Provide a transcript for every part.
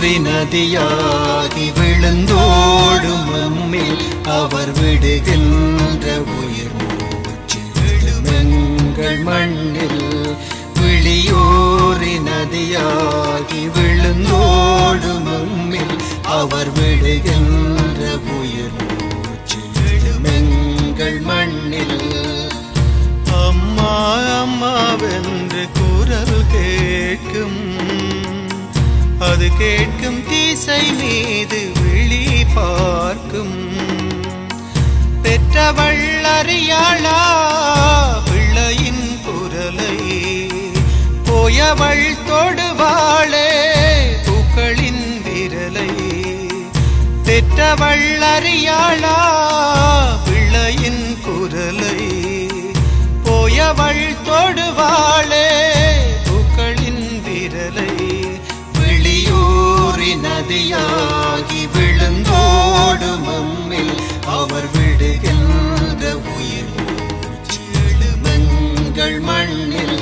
விழியூரி நதியாகி விழுந்தோடும் நம்மில் அவர் விடுகின்ற உயிர் மூச்சு எழுமெங்கள் மண்ணில். விழியூரி நதியாகி விழுந்தோடும் நம்மில் அவர் விடுகின்ற உயிர் மூச்சு எழுமெங்கள் மண்ணில். அம்மா அம்மாவென்று குரல் கேட்கும், அது கேட்கும் திசை மீது விழி பார்க்கும். பெற்றவள் அறியாளா பிள்ளையின் குரலை, போயவள் தொடுவாளே பூக்களின் விரலை. பெற்றவள் அறியாளா பிள்ளையின் குரலை, போயவள் தொடுவாளே பூக்களின் விரலை. விழியூரி நதியாகி விழுந்தோடும் நம்மில் அவர் விடுகின்ற உயிர் மூச்சு எழுமெங்கள் மண்ணில்.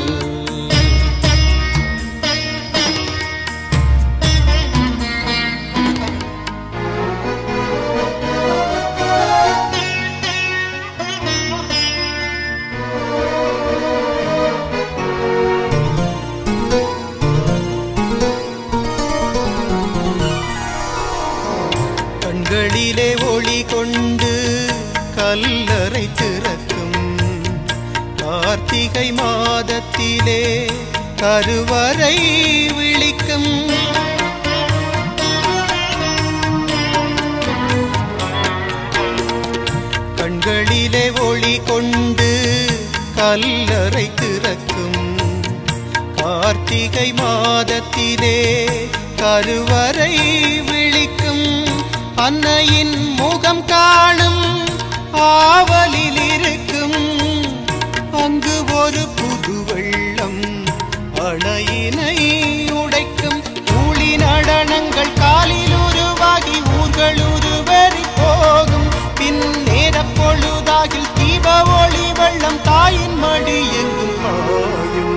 கண்களிலே ஒளி கொண்டு கல்லறை திறக்கும், கார்த்திகை மாதத்திலே கருவறை விழிக்கும். கண்களிலே ஒளி கொண்டு கல்லறை திறக்கும், கார்த்திகை மாதத்திலே கருவறை விழிக்கும். அன்னையின் முகம் காணும் ஆவலில் இருக்கும், அங்கு ஒரு புது வெள்ளம் அணையினை உடைக்கும். ஊழி நடனங்கள் காலில் உருவாகி ஊர்கள் உருவறி போகும். பின் நேர பொழுதாகில் தீப ஒளி வெள்ளம் தாயின் மடி எங்கும் பாயும்.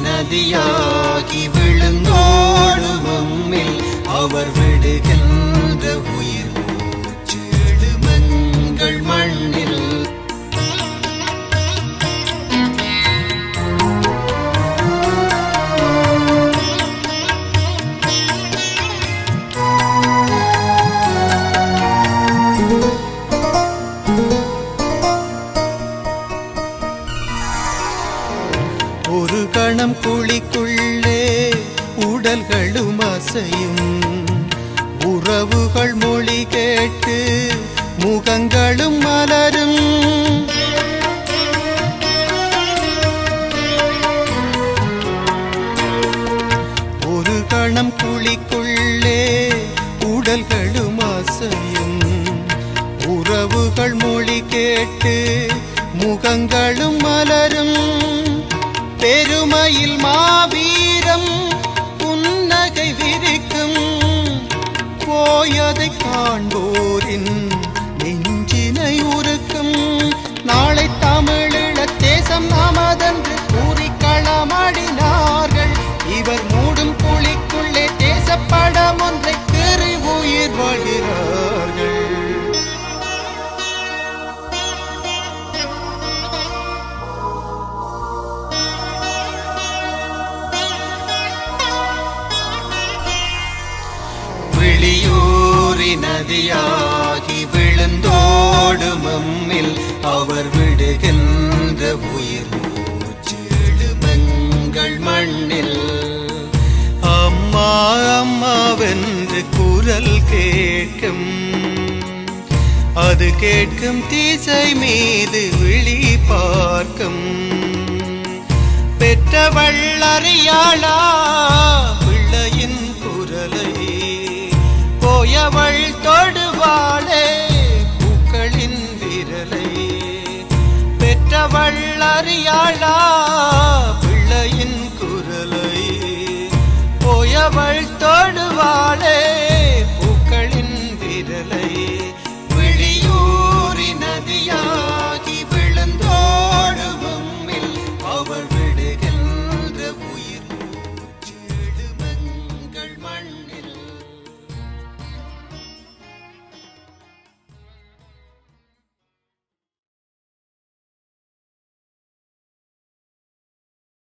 நதியாகி விழுந்தோடும் நம்மில் அவர் விடுகின்ற உயிர் மூச்சு எழுமெங்கள் மண்ணில். ஒரு கணம் குழிக்குள்ளே உடல்களும் அசையும், உறவுகள் மொழி கேட்டு முகங்களும் மலரும். ஒரு கணம் குழிக்குள்ளே உடல்களும் அசையும், உறவுகள் மொழி கேட்டு முகங்களும் மலரும். பெருமையில் மாவீரம் புன்னகை விரிக்கும், போயதை காண்போரின் நெஞ்சினை உருக்கும். நாளை தமிழீழ தேசம் நமதென்று கூறி களமாடினார்கள். இவர் மூடும் குழிக்குள்ளே தேசப்படம் ஒன்றை கீறி உயிர் வாழ்கிறார்கள். விழியூரி நதியாகி விழுந்தோடும் நம்மில் அவர் விடுகின்ற உயிர் மூச்சு எழுமெங்கள் மண்ணில். அம்மா அம்மாவென்று குரல் கேட்கும், அது கேட்கும் திசை மீது விழி பார்க்கும். பெற்றவள் அறியாளா பிள்ளையின் குரலை, போயவள் தொடுவாளே பூக்களின் விரலை. பெற்றவள் அறியாளா